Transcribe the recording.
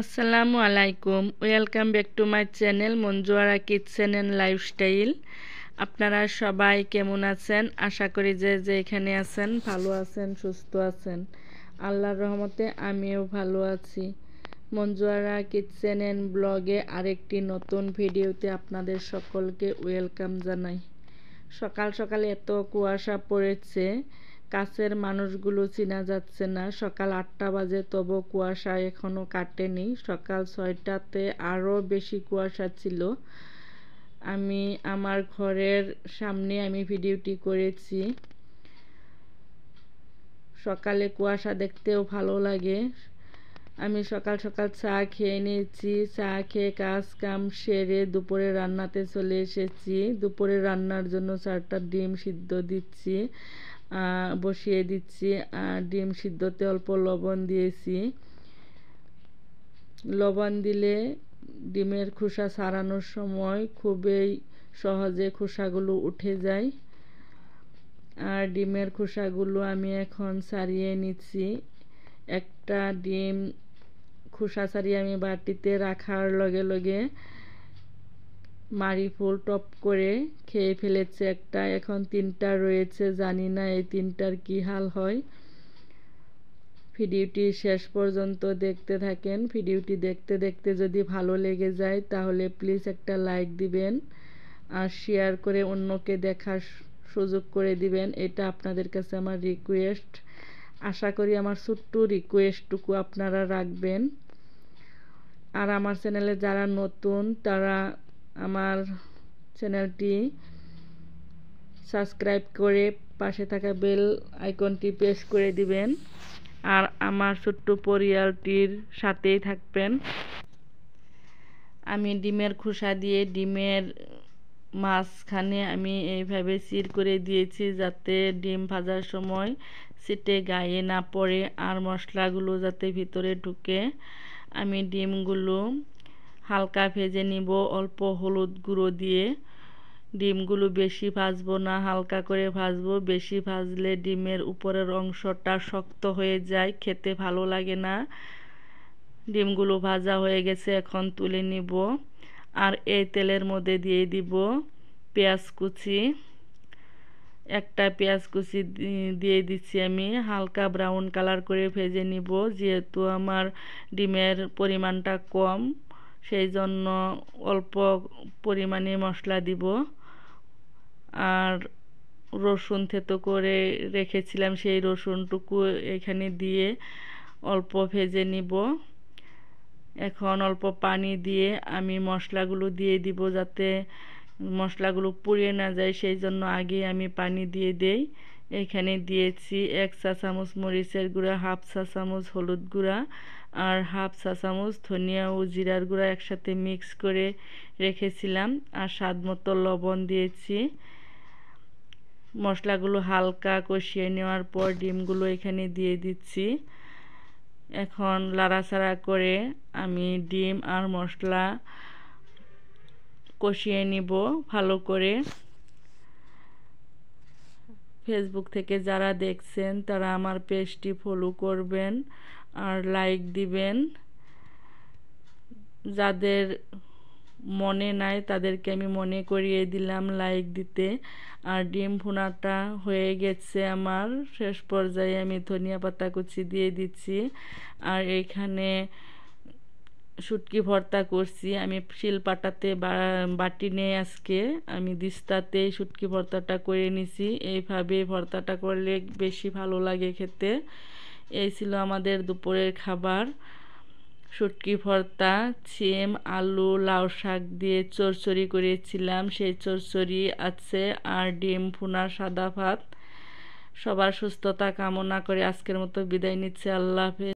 আসসালামু আলাইকুম, welcome back to my channel Manjuara kitchen and lifestyle. আপনারা সবাই কেমন আছেন? আশা করি যে এখানে আছেন ভালো আছেন, সুস্থ আছেন। আল্লাহর রহমতে আমিও ভালো আছি। মঞ্জুয়ারা কিচেন অ্যান্ড ব্লগে আরেকটি নতুন ভিডিওতে আপনাদের সকলকে ওয়েলকাম জানাই। সকাল সকাল এত কুয়াশা পড়েছে, কাছের মানুষগুলো চেনা যাচ্ছে না। সকাল 8টা বাজে, তবু কুয়াশা এখনও কাটেনি। সকাল 6টাতে আরও বেশি কুয়াশা ছিল। আমি আমার ঘরের সামনে ভিডিওটি করেছি। সকালে কুয়াশা দেখতেও ভালো লাগে। আমি সকাল সকাল চা খেয়ে নিয়েছি। চা খেয়ে কাজ কাম সেরে দুপুরে রান্নাতে চলে এসেছি। দুপুরে রান্নার জন্য 4টা ডিম সিদ্ধ বসিয়ে দিচ্ছি। আর ডিম সিদ্ধতে অল্প লবণ দিয়েছি। লবণ দিলে ডিমের খোসা ছাড়ানোর সময় খুবই সহজে খোসাগুলো উঠে যায়। আর ডিমের খোসাগুলো আমি এখন ছাড়িয়ে নিচ্ছি। একটা ডিম খোসা ছাড়িয়ে আমি বাটিতে রাখার লগে লগে মারি ফুল টপ করে খেয়ে ফেলেছে একটা। এখন 3টা রয়েছে, জানি না এই 3টার কি হাল হয়। ভিডিওটি শেষ পর্যন্ত দেখতে থাকেন। ভিডিওটি দেখতে দেখতে যদি ভালো লেগে যায় তাহলে প্লিজ একটা লাইক দিবেন আর শেয়ার করে অন্যকে দেখার সুযোগ করে দিবেন। এটা আপনাদের কাছে আমার রিকোয়েস্ট। আশা করি আমার ছোট্ট রিকোয়েস্টটুকু আপনারা রাখবেন। আর আমার চ্যানেলে যারা নতুন তারা আমার চ্যানেলটি সাবস্ক্রাইব করে পাশে থাকা বেল আইকনটি প্রেস করে দিবেন আর আমার ছোট্ট পরিবারটির সাথেই থাকবেন। আমি ডিমের খোসা দিয়ে ডিমের মাঝখানে আমি এইভাবে চির করে দিয়েছি, যাতে ডিম ভাজার সময় ছিটে গায়ে না পড়ে আর মশলাগুলো যাতে ভিতরে ঢুকে। আমি ডিমগুলো হালকা ভেজে নিব অল্প হলুদ গুঁড়ো দিয়ে। ডিমগুলো বেশি ভাজবো না, হালকা করে ভাজবো। বেশি ভাজলে ডিমের উপরের অংশটা শক্ত হয়ে যায়, খেতে ভালো লাগে না। ডিমগুলো ভাজা হয়ে গেছে, এখন তুলে নিব। আর এই তেলের মধ্যে দিয়ে দিব পেঁয়াজ কুচি। একটা পেঁয়াজ কুচি দিয়ে দিচ্ছি আমি। হালকা ব্রাউন কালার করে ভেজে নিব। যেহেতু আমার ডিমের পরিমাণটা কম, সেই জন্য অল্প পরিমাণে মশলা দিব। আর রসুন থেতো করে রেখেছিলাম, সেই রসুনটুকু এখানে দিয়ে অল্প ভেজে নিব। এখন অল্প পানি দিয়ে আমি মশলাগুলো দিয়ে দিব, যাতে মশলাগুলো পুড়িয়ে না যায়, সেই জন্য আগে আমি পানি দিয়ে দেই। এখানে দিয়েছি 1 চা চামচ মরিচের গুঁড়া, 1/2 চা চামচ হলুদ গুঁড়া আর 1/2 চা চামচ ধনিয়া ও জিরার গুঁড়া একসাথে মিক্স করে রেখেছিলাম। আর স্বাদ মতো লবণ দিয়েছি। মশলাগুলো হালকা কষিয়ে নেওয়ার পর ডিমগুলো এখানে দিয়ে দিচ্ছি। এখন লাড়াচাড়া করে আমি ডিম আর মশলা কষিয়ে নিব ভালো করে। ফেসবুক থেকে যারা দেখছেন তারা আমার পেজটি ফলো করবেন আর লাইক দিবেন। যাদের মনে নাই তাদেরকে আমি মনে করিয়ে দিলাম লাইক দিতে। আর ডিম ভুনাটা হয়ে গেছে আমার। শেষ পর্যায়ে আমি ধনিয়া পাতা কুচি দিয়ে দিচ্ছি। আর এইখানে শুটকি ভর্তা করছি। আমি শিলপাটাতে বাটি নেই, আজকে আমি দিস্তাতে শুটকি ভর্তাটা করে নিছি। এইভাবে ভর্তাটা করলে বেশি ভালো লাগে খেতে। এই ছিল আমাদের দুপুরের খাবার, শুটকি ভর্তা, সিম, আলু, লাউ শাক দিয়ে চচ্চড়ি করেছিলাম, সেই চচ্চড়ি আছে, আর ডিম ভুনা, সাদা ভাত। সবার সুস্থতা কামনা করে আজকের মতো বিদায় নিচ্ছে। আল্লাহ হাফেজ।